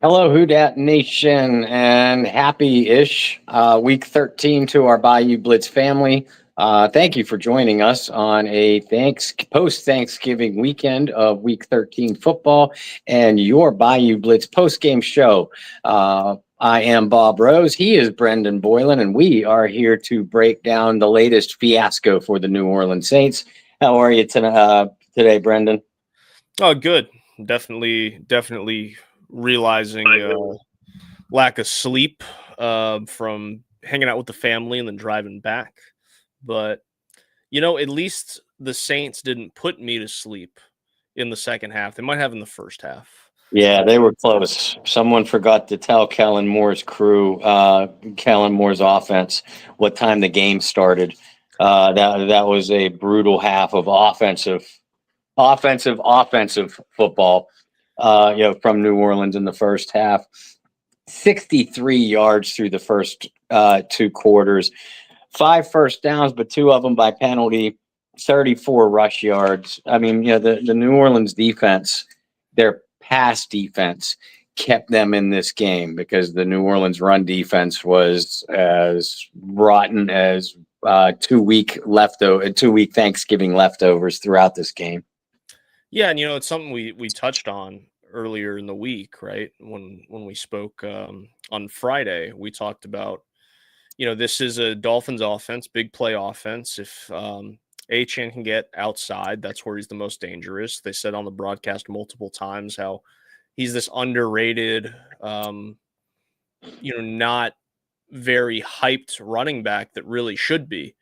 Hello, Who Dat Nation, and happy-ish week 13 to our Bayou Blitz family. Thank you for joining us on a post-Thanksgiving weekend of week 13 football and your Bayou Blitz post-game show. I am Bob Rose. He is Brendan Boylan, and we are here to break down the latest fiasco for the New Orleans Saints. How are you today, Brendan? Oh, good. Definitely realizing lack of sleep from hanging out with the family and then driving back. But, at least the Saints didn't put me to sleep in the second half. They might have in the first half. Yeah, they were close. Someone forgot to tell Kellen Moore's crew, Kellen Moore's offense, what time the game started. That was a brutal half of offensive football. From New Orleans in the first half. 63 yards through the first two quarters, 5 first downs, but 2 of them by penalty. 34 rush yards. I mean, the New Orleans defense, their pass defense kept them in this game because the New Orleans run defense was as rotten as 2 week Thanksgiving leftovers throughout this game. Yeah, and it's something we touched on earlier in the week, right? When we spoke on Friday, we talked about, this is a Dolphins offense, big play offense. If Achane can get outside, that's where he's the most dangerous. They said on the broadcast multiple times how he's this underrated, not very hyped running back that really should be.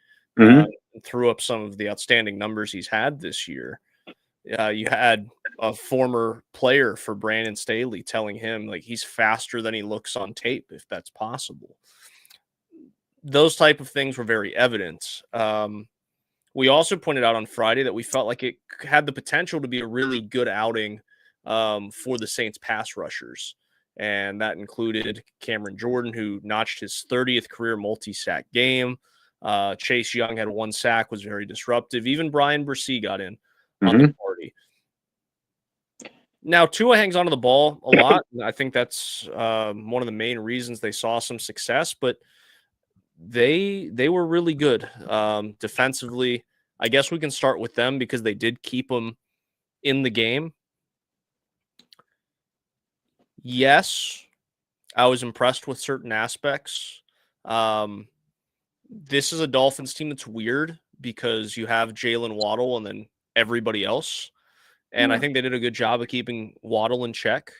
Threw up some of the outstanding numbers he's had this year. You had a former player for Brandon Staley telling him like he's faster than he looks on tape, if that's possible. Those type of things were very evident. We also pointed out on Friday that we felt like it had the potential to be a really good outing for the Saints pass rushers. And that included Cameron Jordan, who notched his 30th career multi-sack game. Chase Young had 1 sack, was very disruptive. Even Brian Bresee got in on the party. Now, Tua hangs onto the ball a lot. I think that's one of the main reasons they saw some success, but they were really good defensively. I guess we can start with them because they did keep them in the game. Yes, I was impressed with certain aspects. This is a Dolphins team that's weird because you have Jalen Waddle and then everybody else. And I think they did a good job of keeping Waddle in check.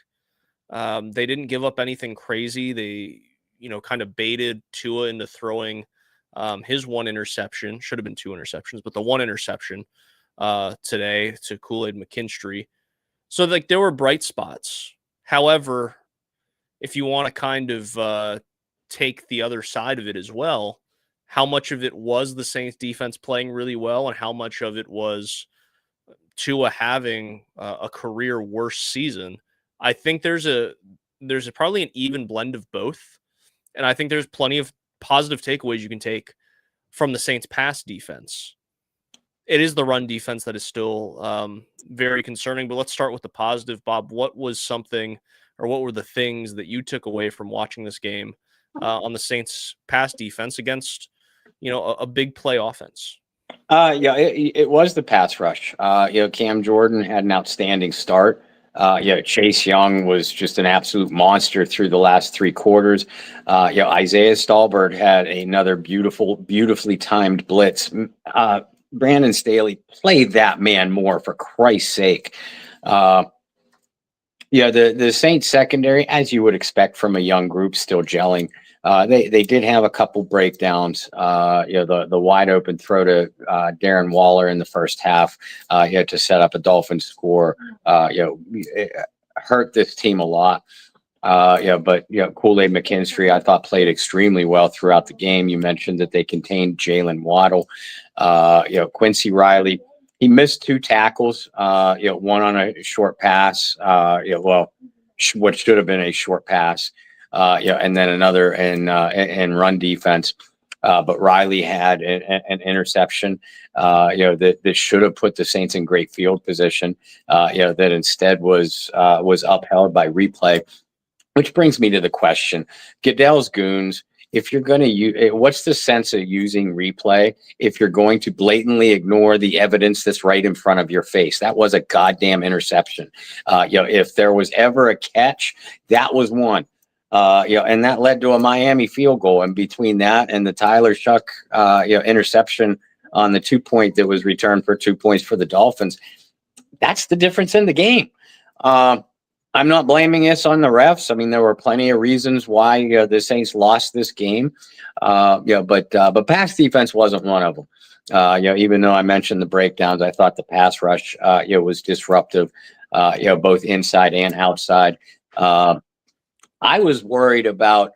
They didn't give up anything crazy. They, kind of baited Tua into throwing his 1 interception. Should have been 2 interceptions, but the 1 interception today to Kool-Aid McKinstry. So, there were bright spots. However, if you want to kind of take the other side of it as well, how much of it was the Saints defense playing really well and how much of it was Tua having a career worst season? I think there's probably an even blend of both. And I think there's plenty of positive takeaways you can take from the Saints pass defense. It is the run defense that is still very concerning, but let's start with the positive. Bob, what were the things that you took away from watching this game on the Saints pass defense against, a big play offense? It was the pass rush. Cam Jordan had an outstanding start. Chase Young was just an absolute monster through the last 3 quarters. Isaiah Stallbird had another beautifully timed blitz. Brandon Staley played that man more, for Christ's sake. The Saints secondary, as you would expect from a young group, still gelling. They did have a couple breakdowns. The wide open throw to Darren Waller in the first half, to set up a Dolphins score. It hurt this team a lot. But Kool-Aid McKinstry, I thought, played extremely well throughout the game. You mentioned that they contained Jalen Waddle. Quincy Riley, he missed 2 tackles. One on a short pass. What should have been a short pass. And then another in run defense. But Riley had an interception, that should have put the Saints in great field position, that instead was upheld by replay. which brings me to the question: Goodell's goons. If you're going to use, what's the sense of using replay if you're going to blatantly ignore the evidence that's right in front of your face? That was a goddamn interception. If there was ever a catch, that was one. And that led to a Miami field goal. And between that and the Tyler Shuck, interception on the 2-point that was returned for 2 points for the Dolphins, that's the difference in the game. I'm not blaming this on the refs. I mean, there were plenty of reasons why the Saints lost this game. But pass defense wasn't one of them. Even though I mentioned the breakdowns, I thought the pass rush, was disruptive, both inside and outside. I was worried about,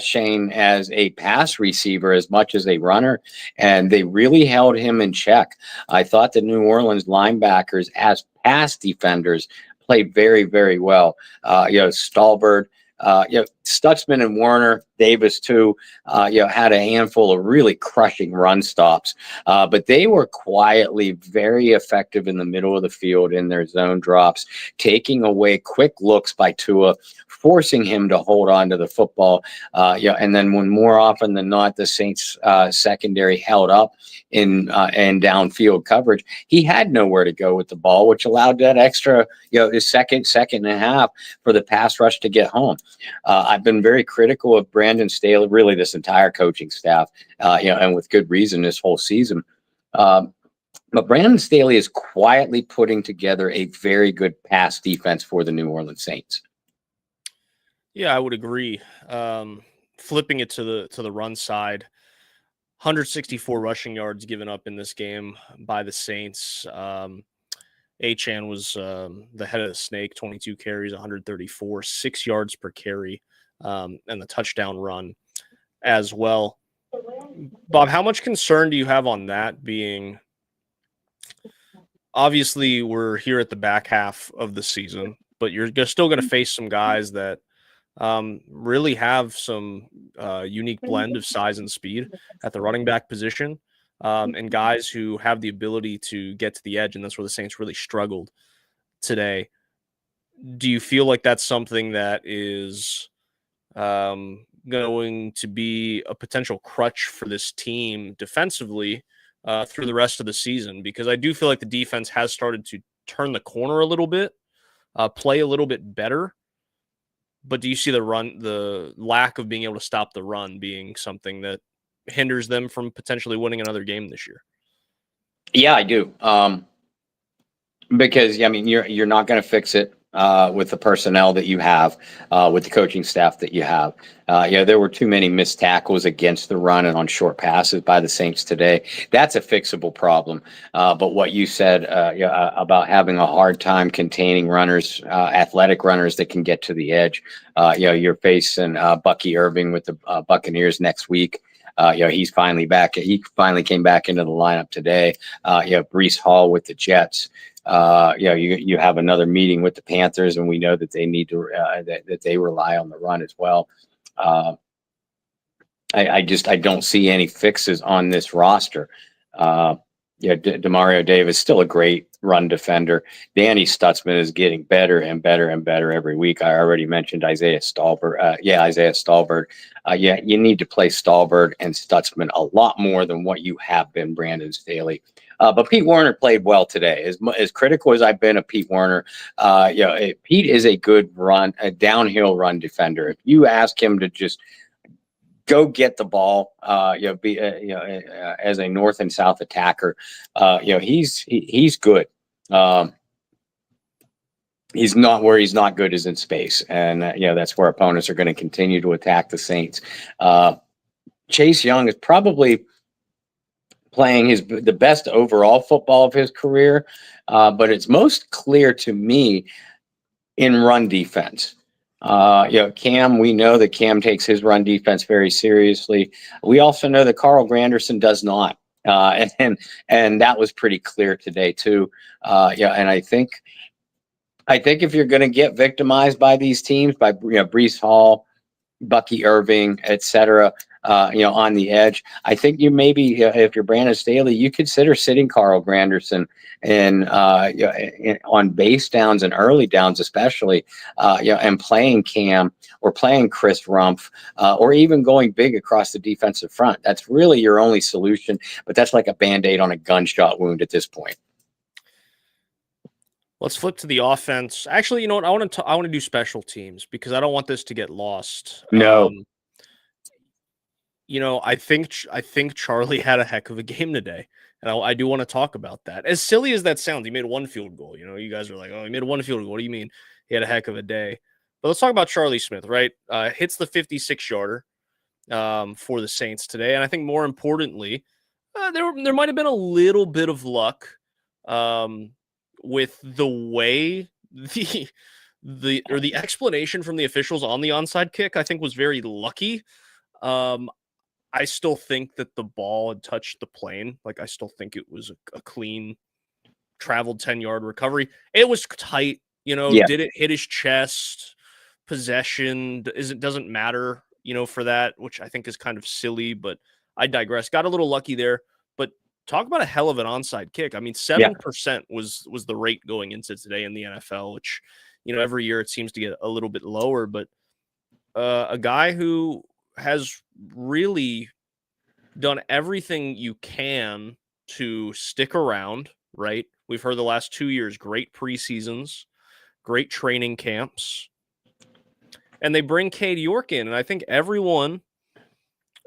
Shane as a pass receiver as much as a runner, and they really held him in check. I thought the New Orleans linebackers as pass defenders played very, very well. Stallbird, Stutzman and Warner, Davis too, had a handful of really crushing run stops. But they were quietly very effective in the middle of the field in their zone drops, taking away quick looks by Tua, forcing him to hold on to the football. And then when more often than not, the Saints secondary held up in downfield coverage, he had nowhere to go with the ball, which allowed that extra, his second and a half for the pass rush to get home. I've been very critical of Brandon Staley, really this entire coaching staff, and with good reason this whole season. But Brandon Staley is quietly putting together a very good pass defense for the New Orleans Saints. Yeah, I would agree. Flipping it to the run side, 164 rushing yards given up in this game by the Saints. Achane was the head of the snake, 22 carries, 134, 6 yards per carry, and the touchdown run as well. Bob, how much concern do you have on that being? Obviously, we're here at the back half of the season, but you're still going to face some guys that really have some unique blend of size and speed at the running back position, and guys who have the ability to get to the edge, and that's where the Saints really struggled today. Do you feel like that's something that is going to be a potential crutch for this team defensively through the rest of the season? Because I do feel like the defense has started to turn the corner a little bit, play a little bit better. But do you see the lack of being able to stop the run being something that hinders them from potentially winning another game this year? Yeah, I do. Because you're not going to fix it with the personnel that you have, with the coaching staff that you have. There were too many missed tackles against the run and on short passes by the Saints today. That's a fixable problem. But what you said about having a hard time containing runners, athletic runners that can get to the edge. You're facing Bucky Irving with the Buccaneers next week. He's finally back. He finally came back into the lineup today. Breece Hall with the Jets. You have another meeting with the Panthers, and we know that they need to that they rely on the run as well. I don't see any fixes on this roster. Demario Davis still a great run defender. Danny Stutzman is getting better and better and better every week. I already mentioned Isaiah Stallbird. Isaiah Stallbird. You need to play Stallbird and Stutzman a lot more than what you have been, Brandon Staley. But Pete Werner played well today. As critical as I've been of Pete Werner, Pete is a good a downhill run defender. If you ask him to just go get the ball, as a north and south attacker, he's good. He's not where he's not good is in space, and that's where opponents are going to continue to attack the Saints. Chase Young is probably playing the best overall football of his career, but it's most clear to me in run defense. Cam, we know that Cam takes his run defense very seriously. We also know that Carl Granderson does not. And that was pretty clear today too. And I think if you're going to get victimized by these teams, by Breece Hall, Bucky Irving, etc., on the edge. I think you maybe, if you're Brandon Staley, you consider sitting Carl Granderson on base downs and early downs, especially, and playing Cam or playing Chris Rumpf, or even going big across the defensive front. That's really your only solution, but that's like a Band-Aid on a gunshot wound at this point. Let's flip to the offense. Actually, you know what? I want to do special teams because I don't want this to get lost. No. I think Charlie had a heck of a game today, and I do want to talk about that. As silly as that sounds, he made one field goal. You guys are like, "Oh, he made one field goal." What do you mean? He had a heck of a day. But let's talk about Charlie Smith, right? Hits the 56-yarder for the Saints today, and I think more importantly, there might have been a little bit of luck with the way the explanation from the officials on the onside kick. I think was very lucky. I still think that the ball had touched the plane. Like, I still think it was a clean traveled 10-yard recovery. It was tight, Did it hit his chest? Possession doesn't matter, for that, which I think is kind of silly, but I digress. Got a little lucky there, but talk about a hell of an onside kick. I mean, 7% was the rate going into today in the NFL, which, every year it seems to get a little bit lower, but a guy who has really done everything you can to stick around, right? We've heard the last 2 years, great preseasons, great training camps, and they bring Cade York in, and I think everyone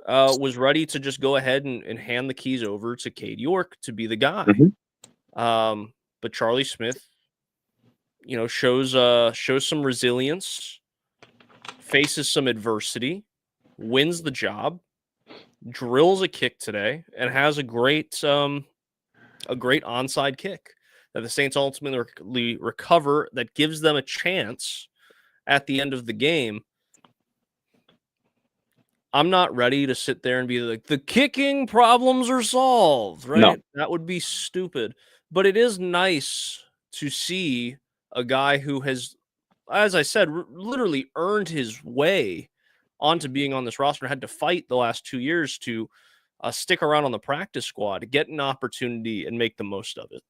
was ready to just go ahead and hand the keys over to Cade York to be the guy. Mm-hmm. But Charlie Smith, shows some resilience, faces some adversity, wins the job, drills a kick today, and has a great onside kick that the Saints ultimately recover that gives them a chance at the end of the game. I'm not ready to sit there and be like, the kicking problems are solved, right? No. That would be stupid. But it is nice to see a guy who has, as I said, literally earned his way onto being on this roster and had to fight the last 2 years to stick around on the practice squad, get an opportunity and make the most of it.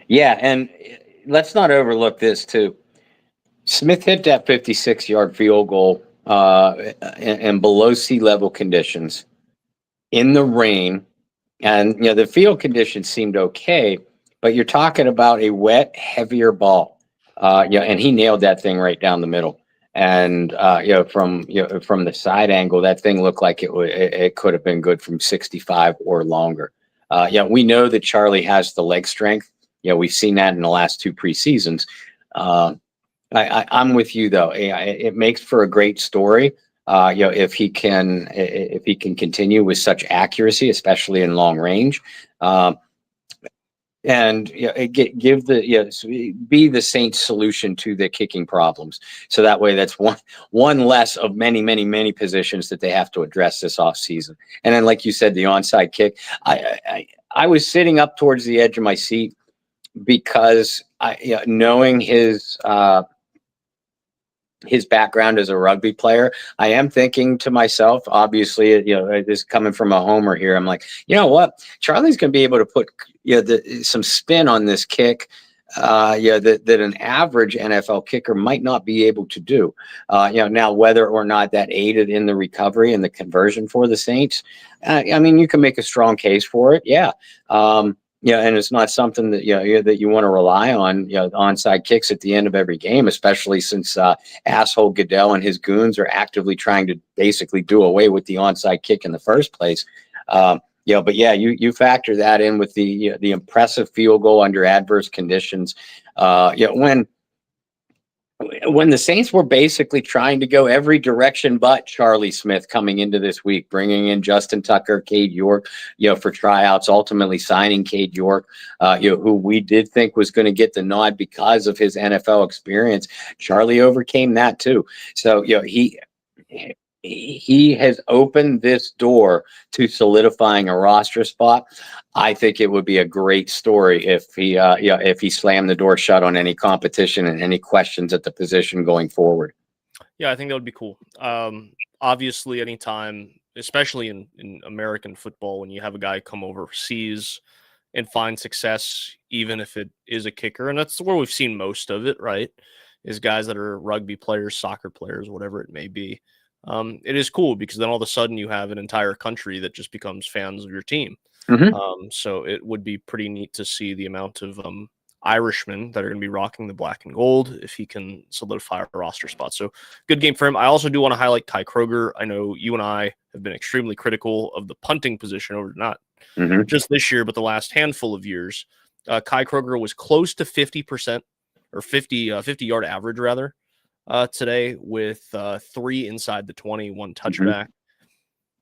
Yeah, and let's not overlook this too. Smith hit that 56-yard field goal in below sea level conditions in the rain, and the field conditions seemed okay, but you're talking about a wet, heavier ball, and he nailed that thing right down the middle. And from the side angle, that thing looked like it could have been good from 65 or longer. We know that Charlie has the leg strength. We've seen that in the last 2 preseasons. I'm with you though. It makes for a great story. If he can continue with such accuracy, especially in long range, and give be the Saints' solution to the kicking problems. So that way, that's one less of many positions that they have to address this offseason. And then, like you said, the onside kick. I was sitting up towards the edge of my seat because knowing his background as a rugby player, I am thinking to myself, obviously, this coming from a homer here, I'm like, you know what? Charlie's going to be able to put some spin on this kick, that an average NFL kicker might not be able to do. Now whether or not that aided in the recovery and the conversion for the Saints, I mean, you can make a strong case for it. Yeah. And it's not something that that you want to rely on. Onside kicks at the end of every game, especially since asshole Goodell and his goons are actively trying to basically do away with the onside kick in the first place. But you factor that in with the impressive field goal under adverse conditions. When the Saints were basically trying to go every direction but Charlie Smith coming into this week, bringing in Justin Tucker, Cade York, for tryouts, ultimately signing Cade York, who we did think was going to get the nod because of his NFL experience. Charlie overcame that too. So, he has opened this door to solidifying a roster spot. I think it would be a great story if he slammed the door shut on any competition and any questions at the position going forward. Yeah, I think that would be cool. Obviously, anytime especially in American football, when you have a guy come overseas and find success, even if it is a kicker. And that's where we've seen most of it, right? Is guys that are rugby players, soccer players, whatever it may be. It is cool because then all of a sudden you have an entire country that just becomes fans of your team. So it would be pretty neat to see the amount of Irishmen that are going to be rocking the black and gold if he can solidify a roster spot. So good game for him. I also do want to highlight Kai Kroger. I know you and I have been extremely critical of the punting position over not just this year, but the last handful of years. Kai Kroger was close to 50% or 50-yard average rather today with 3 inside the 20, 1 touchback.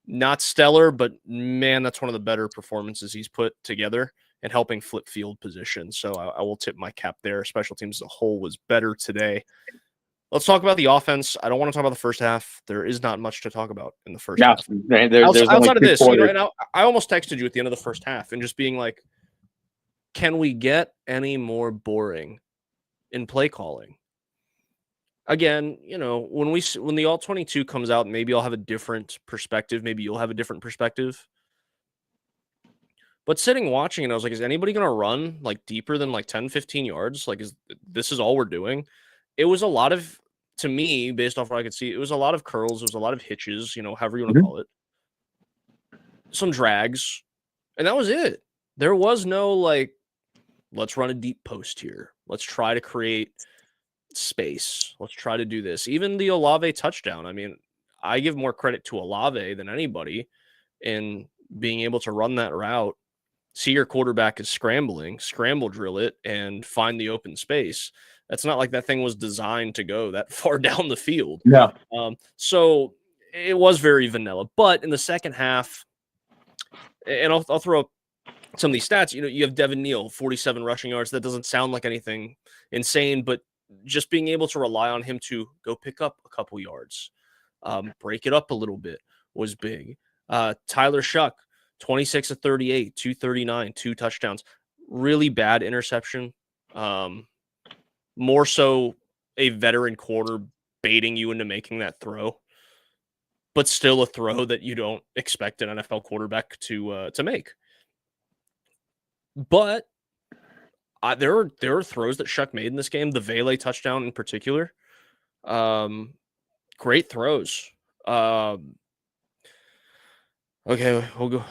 Not stellar, but man, that's one of the better performances he's put together and helping flip field position. So I will tip my cap there. Special teams as a whole was better today. Let's talk about the offense. I don't want to talk about the first half. There is not much to talk about in the first half. Outside of this, and I almost texted you at the end of the first half and just being like, can we get any more boring in play calling? Again, when the All-22 comes out, maybe I'll have a different perspective. Maybe you'll have a different perspective. But sitting watching it, I was like, is anybody going to run like deeper than like 10, 15 yards? Like, this is all we're doing? It was a lot of, to me, based off what I could see, it was a lot of curls. It was a lot of hitches, however you want to call it. Some drags. And that was it. There was no like, let's run a deep post here. Let's try to create space. Let's try to do this. Even the Olave touchdown. I mean, I give more credit to Olave than anybody in being able to run that route, see your quarterback is scrambling, scramble drill it, and find the open space. That's not like that thing was designed to go that far down the field. Yeah. So it was very vanilla. But in the second half, and I'll throw up some of these stats. You have Devin Neal, 47 rushing yards. That doesn't sound like anything insane, but just being able to rely on him to go pick up a couple yards, break it up a little bit was big. Tyler Shuck, 26 of 38, 239, 2 touchdowns. Really bad interception. More so a veteran corner baiting you into making that throw, but still a throw that you don't expect an NFL quarterback to make. But there are throws that Shuck made in this game. The Vele touchdown in particular, great throws. Okay, we'll go.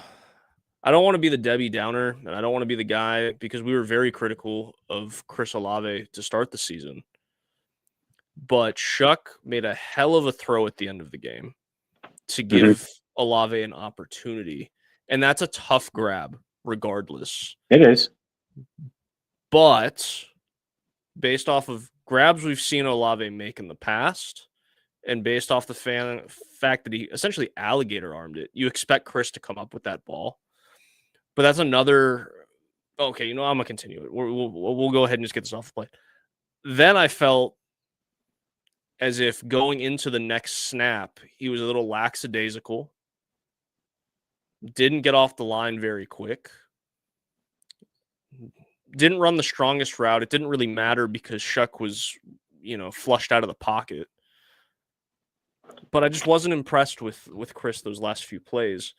I don't want to be the Debbie Downer, and I don't want to be the guy because we were very critical of Chris Olave to start the season. But Shuck made a hell of a throw at the end of the game to give Olave an opportunity, and that's a tough grab regardless. It is. But based off of grabs we've seen Olave make in the past, and based off the fact that he essentially alligator armed it, you expect Chris to come up with that ball. But that's another. Okay, I'm gonna continue it. We'll go ahead and just get this off the plate. Then I felt as if going into the next snap, he was a little lackadaisical. Didn't get off the line very quick. Didn't run the strongest route. It didn't really matter because Shuck was, flushed out of the pocket. But I just wasn't impressed with Chris those last few plays.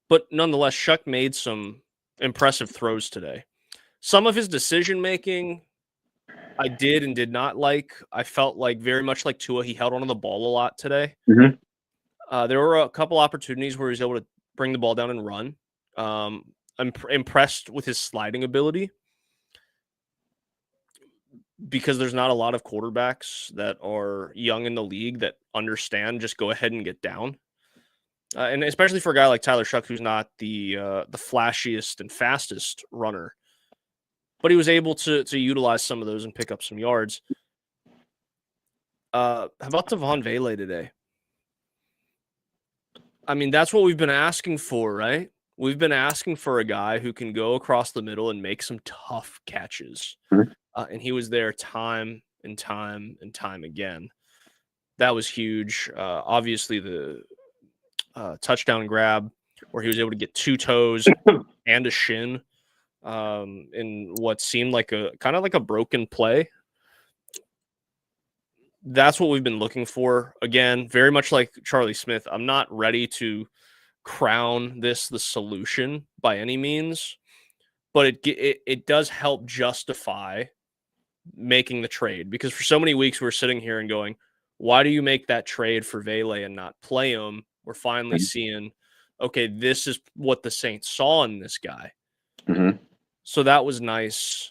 But nonetheless, Shuck made some impressive throws today. Some of his decision-making I did and did not like. I felt like very much like Tua, he held onto the ball a lot today. There were a couple opportunities where he was able to bring the ball down and run. I'm impressed with his sliding ability because there's not a lot of quarterbacks that are young in the league that understand just go ahead and get down. And especially for a guy like Tyler Shuck, who's not the flashiest and fastest runner, but he was able to utilize some of those and pick up some yards. How about Devon Vele today? I mean, that's what we've been asking for, right? We've been asking for a guy who can go across the middle and make some tough catches. And he was there time and time and time again. That was huge. Obviously, the touchdown grab where he was able to get 2 toes and a shin in what seemed like a kind of like a broken play. that's what we've been looking for. Again, very much like Charlie Smith, I'm not ready to crown this the solution by any means, but it does help justify making the trade, because for so many weeks we're sitting here and going, why do you make that trade for Vele and not play him? We're finally seeing, okay, this is what the Saints saw in this guy. So that was nice.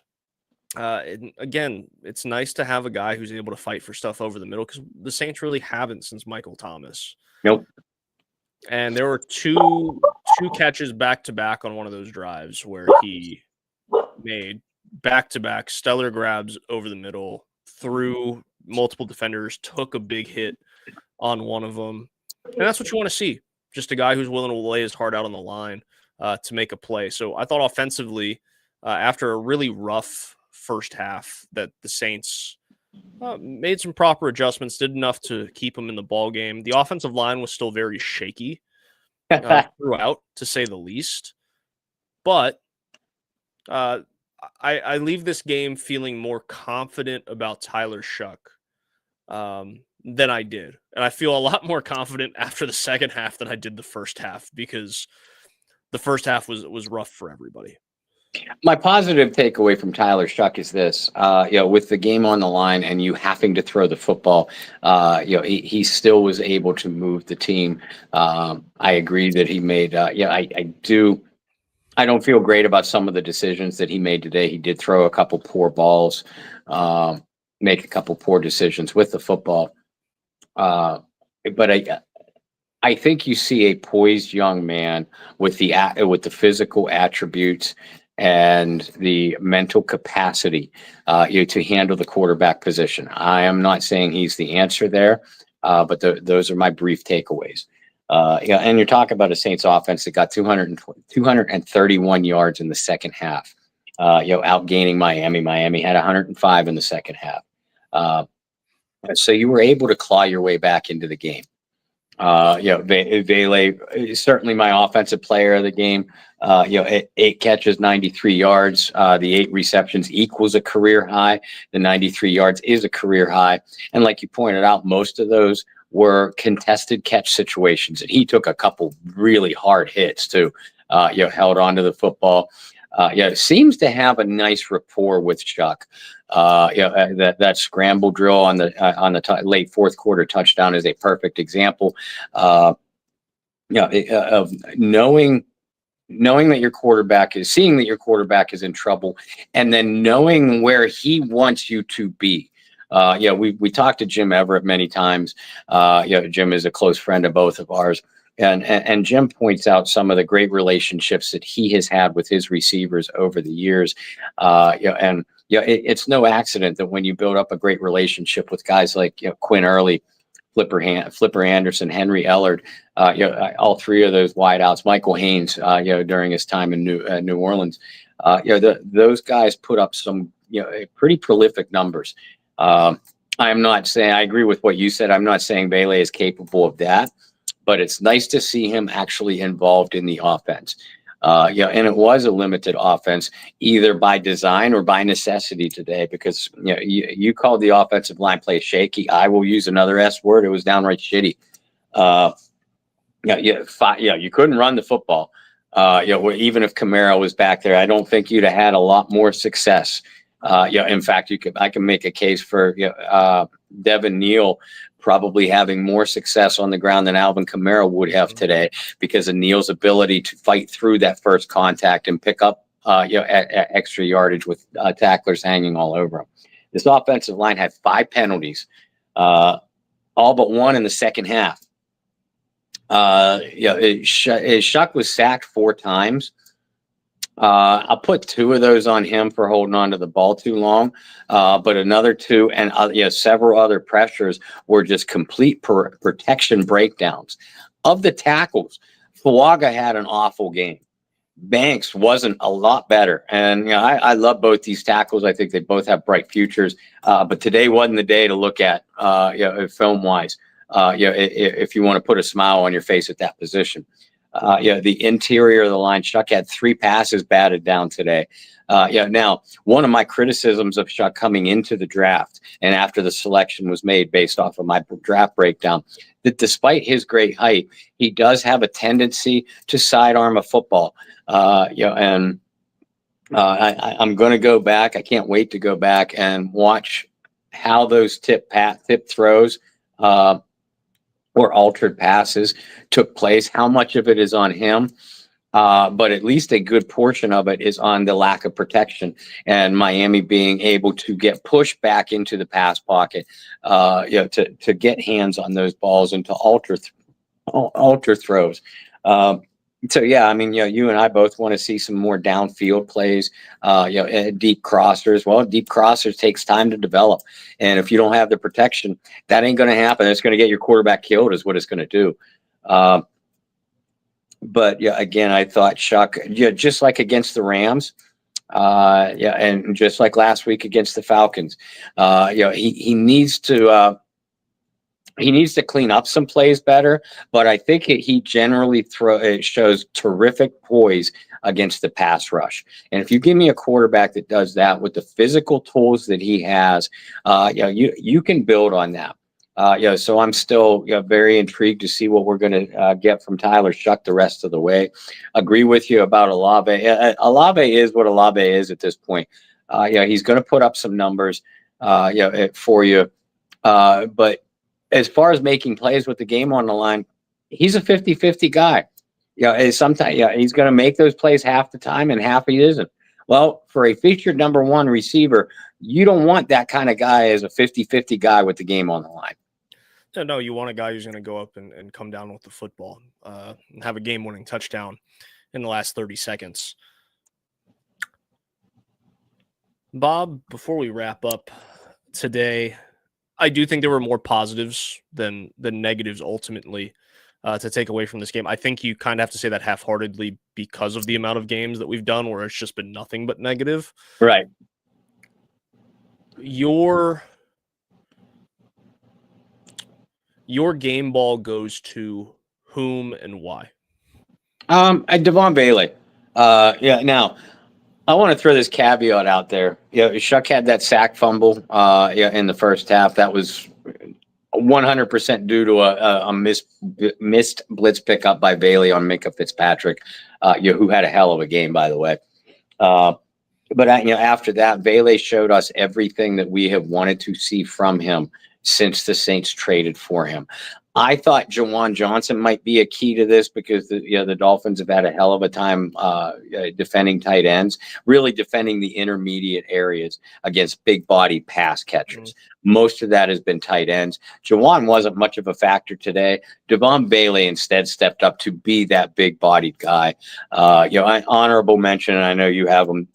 And again, it's nice to have a guy who's able to fight for stuff over the middle, because the Saints really haven't since Michael Thomas. Nope. And there were two catches back to back on one of those drives where he made back-to-back stellar grabs over the middle, through multiple defenders, took a big hit on one of them. And that's what you want to see. Just a guy who's willing to lay his heart out on the line to make a play. So I thought offensively, after a really rough first half, that the Saints made some proper adjustments, did enough to keep them in the ball game. The offensive line was still very shaky throughout, to say the least. But I leave this game feeling more confident about Tyler Shuck than I did. And I feel a lot more confident after the second half than I did the first half, because the first half was rough for everybody. My positive takeaway from Tyler Shuck is this, with the game on the line and you having to throw the football, he still was able to move the team. I agree that he made, I don't feel great about some of the decisions that he made today. He did throw a couple poor balls, make a couple poor decisions with the football. But I think you see a poised young man with the physical attributes and the mental capacity to handle the quarterback position. I am not saying he's the answer there, but those are my brief takeaways. And you're talking about a Saints offense that got 231 yards in the second half, outgaining Miami. Miami had 105 in the second half. So you were able to claw your way back into the game. Vele is certainly my offensive player of the game. 8 catches, 93 yards. The 8 receptions equals a career high. The 93 yards is a career high. And like you pointed out, most of those were contested catch situations. And he took a couple really hard hits too. Held onto the football. Seems to have a nice rapport with Chuck. That scramble drill on the late fourth quarter touchdown is a perfect example. Of knowing that your quarterback is seeing that your quarterback is in trouble, and then knowing where he wants you to be. We talked to Jim Everett many times. Jim is a close friend of both of ours. And Jim points out some of the great relationships that he has had with his receivers over the years. It's no accident that when you build up a great relationship with guys like Quinn Early, Flipper Anderson, Henry Ellard, all 3 of those wideouts, Michael Haynes, during his time in New Orleans, those guys put up some pretty prolific numbers. I'm not saying I agree with what you said. I'm not saying Bailey is capable of that. But it's nice to see him actually involved in the offense. And it was a limited offense, either by design or by necessity today, because you called the offensive line play shaky. I will use another S word. It was downright shitty. You couldn't run the football. Even if Kamara was back there, I don't think you'd have had a lot more success. In fact, I can make a case for Devin Neal probably having more success on the ground than Alvin Kamara would have today, because of Neal's ability to fight through that first contact and pick up extra yardage with tacklers hanging all over him. This offensive line had 5 penalties, all but 1 in the second half. Shuck was sacked 4 times. I'll put 2 of those on him for holding on to the ball too long, but another 2 and several other pressures were just complete protection breakdowns. Of the tackles, Fuaga had an awful game. Banks wasn't a lot better, and I love both these tackles. I think they both have bright futures, but today wasn't the day to look at film wise. If you want to put a smile on your face at that position. The interior of the line. Shuck had 3 passes batted down today. Now, one of my criticisms of Shuck coming into the draft and after the selection was made based off of my draft breakdown, that despite his great height, he does have a tendency to sidearm a football. I'm going to go back. I can't wait to go back and watch how those tip throws or altered passes took place, how much of it is on him. But at least a good portion of it is on the lack of protection and Miami being able to get pushed back into the pass pocket, to get hands on those balls and to alter throws. You and I both want to see some more downfield plays, deep crossers. Well, deep crossers takes time to develop. And if you don't have the protection, that ain't going to happen. It's going to get your quarterback killed is what it's going to do. But again, I thought Shuck, just like against the Rams, and just like last week against the Falcons, he needs to clean up some plays better. But I think he generally shows terrific poise against the pass rush. And if you give me a quarterback that does that with the physical tools that he has, you can build on that. So I'm still very intrigued to see what we're going to get from Tyler Shuck the rest of the way. Agree with you about Olave. Olave is what Olave is at this point. He's going to put up some numbers, for you. But as far as making plays with the game on the line, he's a 50-50 guy. Sometimes he's going to make those plays half the time and half he isn't. Well, for a featured number 1 receiver, you don't want that kind of guy as a 50-50 guy with the game on the line. No, you want a guy who's going to go up and come down with the football and have a game-winning touchdown in the last 30 seconds. Bob, before we wrap up today, I do think there were more positives than negatives ultimately to take away from this game. I think you kind of have to say that half-heartedly because of the amount of games that we've done where it's just been nothing but negative. Right. Your game ball goes to whom and why? Devon Bailey. Now, I want to throw this caveat out there. Shuck had that sack fumble in the first half. That was 100% due to a missed blitz pickup by Bailey on Minka Fitzpatrick, who had a hell of a game, by the way. But after that, Bailey showed us everything that we have wanted to see from him since the Saints traded for him. I thought Jawan Johnson might be a key to this because the Dolphins have had a hell of a time defending tight ends, really defending the intermediate areas against big body pass catchers. Mm-hmm. Most of that has been tight ends. Jawan wasn't much of a factor today. Devon Bailey instead stepped up to be that big bodied guy. Honorable mention, and I know you have them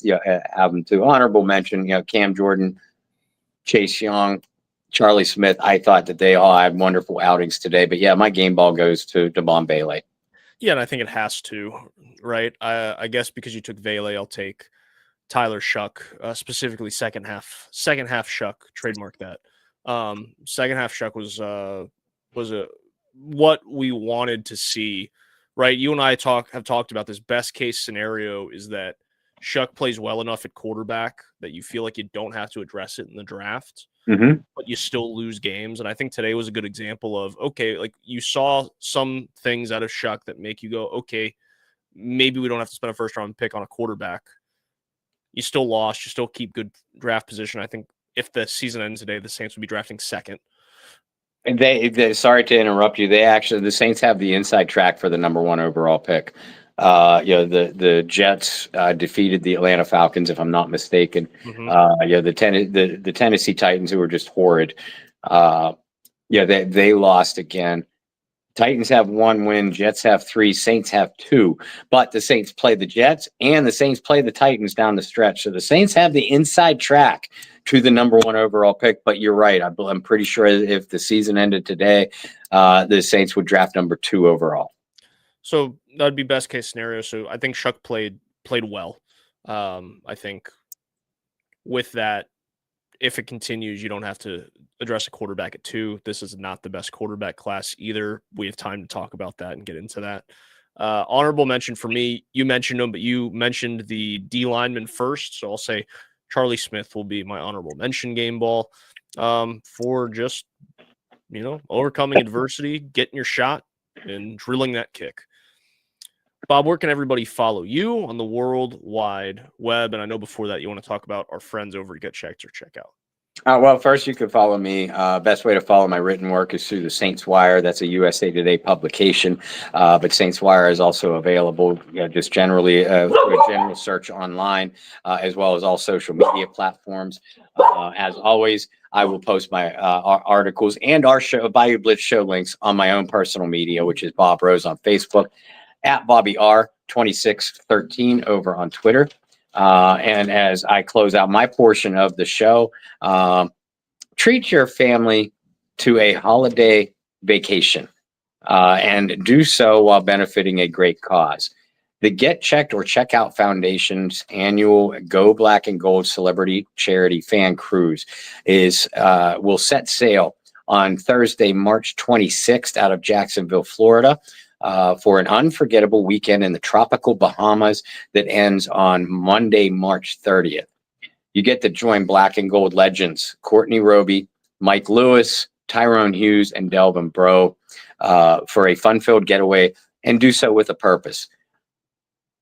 too. Honorable mention, Cam Jordan, Chase Young, Charlie Smith. I thought that they all had wonderful outings today. But my game ball goes to Devon Bailey. Yeah, and I think it has to, right? I guess because you took Bailey, I'll take Tyler Shuck, specifically second half Shuck. Trademark that. Second half Shuck was what we wanted to see, right? You and I have talked about this. Best case scenario is that Shuck plays well enough at quarterback that you feel like you don't have to address it in the draft. Mm-hmm. But you still lose games. And I think today was a good example of, okay, like you saw some things out of Shuck that make you go, okay, maybe we don't have to spend a first round pick on a quarterback. You still lost. You still keep good draft position. I think if the season ends today, the Saints would be drafting second. And they sorry to interrupt you. The Saints have the inside track for the number 1 overall pick. The Jets defeated the Atlanta Falcons, if I'm not mistaken. Mm-hmm. The Tennessee Titans, who were just horrid. They lost again. Titans have 1 win, Jets have 3, Saints have 2. But the Saints play the Jets and the Saints play the Titans down the stretch. So the Saints have the inside track to the number 1 overall pick. But you're right. I'm pretty sure if the season ended today, the Saints would draft number 2 overall. So that'd be best case scenario. So I think Shuck played well. I think with that, if it continues, you don't have to address a quarterback at 2. This is not the best quarterback class either. We have time to talk about that and get into that. Honorable mention for me, you mentioned him, but you mentioned the D lineman first. So I'll say Charlie Smith will be my honorable mention game ball for just, overcoming adversity, getting your shot, and drilling that kick. Bob, where can everybody follow you on the World Wide Web? And I know before that you want to talk about our friends over at Get Checked or Checkout. Well, first you can follow me. Best way to follow my written work is through the Saints Wire. That's a USA Today publication, but Saints Wire is also available just generally through a general search online, as well as all social media platforms. As always, I will post my articles and our show, Bayou Blitz show links on my own personal media, which is Bob Rose on Facebook, at Bobby R 2613 over on Twitter. And as I close out my portion of the show, treat your family to a holiday vacation and do so while benefiting a great cause. The Get Checked or Checkout Foundation's annual Go Black and Gold Celebrity Charity Fan Cruise will set sail on Thursday, March 26th out of Jacksonville, Florida. For an unforgettable weekend in the tropical Bahamas that ends on Monday, March 30th. You get to join Black and Gold legends Courtney Roby, Mike Lewis, Tyrone Hughes, and Delvin Breaux for a fun-filled getaway, and do so with a purpose.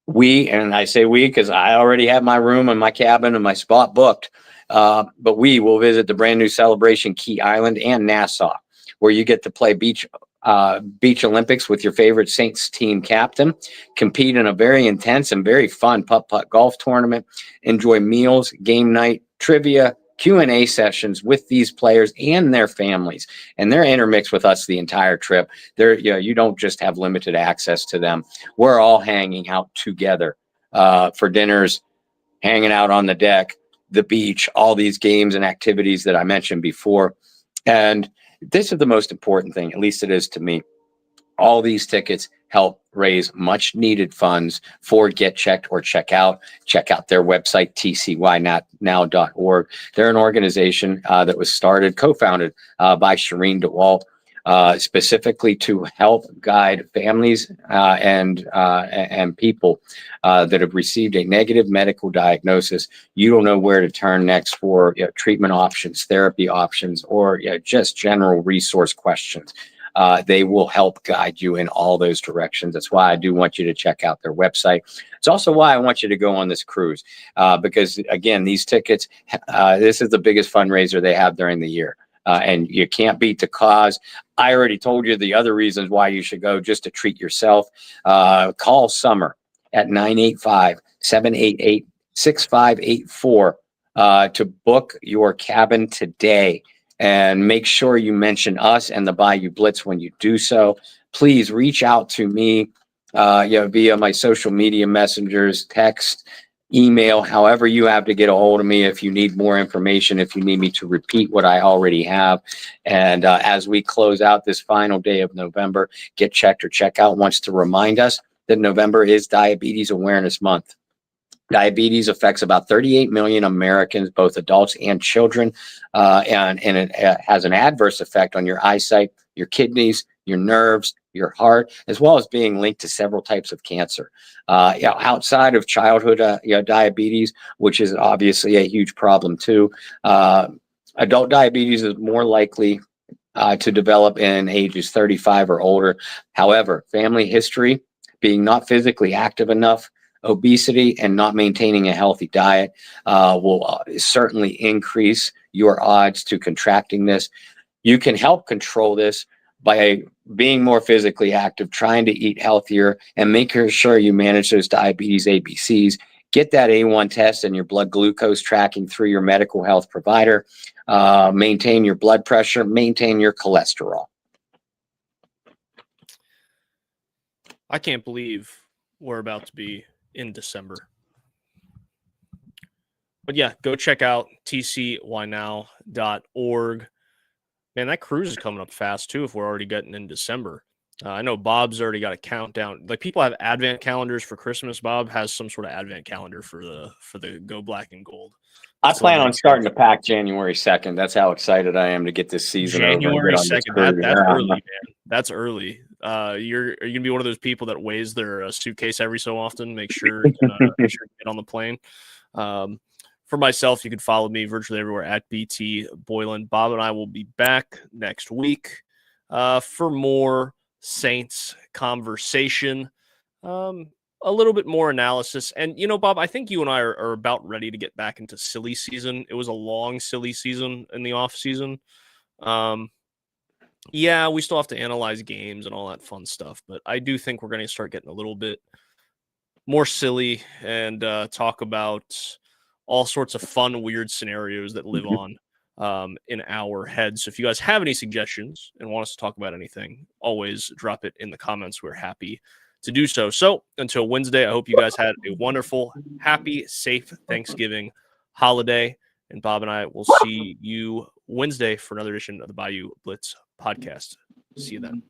We, and I say we because I already have my room and my cabin and my spot booked, but we will visit the brand new Celebration Key Island and Nassau, where you get to play beach Olympics with your favorite Saints team captain, compete in a very intense and very fun putt-putt golf tournament, enjoy meals, game night, trivia, Q&A sessions with these players and their families, and they're intermixed with us the entire trip. You don't just have limited access to them. We're all hanging out together for dinners, hanging out on the deck, the beach, all these games and activities that I mentioned before. And this is the most important thing, at least it is to me. All these tickets help raise much needed funds for Get Checked or Check Out. Check out their website, tcynow.org. They're an organization that was co-founded by Shireen DeWalt, specifically to help guide families and people that have received a negative medical diagnosis. You don't know where to turn next for treatment options, therapy options, or just general resource questions. They will help guide you in all those directions. That's why I do want you to check out their website. It's also why I want you to go on this cruise because, again, these tickets, this is the biggest fundraiser they have during the year. And you can't beat the cause. I already told you the other reasons why you should go, just to treat yourself. Call Summer at 985-788-6584 to book your cabin today. And make sure you mention us and the Bayou Blitz when you do so. Please reach out to me via my social media messengers, text, email, however you have to get a hold of me if you need more information, if you need me to repeat what I already have. And as we close out this final day of November, Get Checked or Check Out wants to remind us that November is Diabetes Awareness Month. Diabetes affects about 38 million Americans, both adults and children, and it has an adverse effect on your eyesight, your kidneys, your nerves, your heart, as well as being linked to several types of cancer. Outside of childhood diabetes, which is obviously a huge problem too, adult diabetes is more likely to develop in ages 35 or older. However, family history, being not physically active enough, obesity, and not maintaining a healthy diet will certainly increase your odds to contracting this. You can help control this by being more physically active, trying to eat healthier, and making sure you manage those diabetes ABCs. Get that A1 test and your blood glucose tracking through your medical health provider. Maintain your blood pressure, maintain your cholesterol. I can't believe we're about to be in December. But yeah, go check out tcynow.org. Man, that cruise is coming up fast too if we're already getting in December. I know Bob's already got a countdown. Like, people have advent calendars for Christmas. Bob has some sort of advent calendar for the Go Black and Gold. I plan on starting to pack January 2nd. That's how excited I am to get this season January over. 2nd. That's early, man. That's early. Are you gonna be one of those people that weighs their suitcase every so often? Make sure you get on the plane. For myself, you can follow me virtually everywhere at BT Boylan. Bob and I will be back next week for more Saints conversation, a little bit more analysis. And, Bob, I think you and I are about ready to get back into silly season. It was a long, silly season in the off season. Yeah, we still have to analyze games and all that fun stuff, but I do think we're going to start getting a little bit more silly and talk about all sorts of fun, weird scenarios that live on in our heads. So if you guys have any suggestions and want us to talk about anything, always drop it in the comments. We're happy to do so. So until Wednesday, I hope you guys had a wonderful, happy, safe Thanksgiving holiday. And Bob and I will see you Wednesday for another edition of the Bayou Blitz podcast. See you then.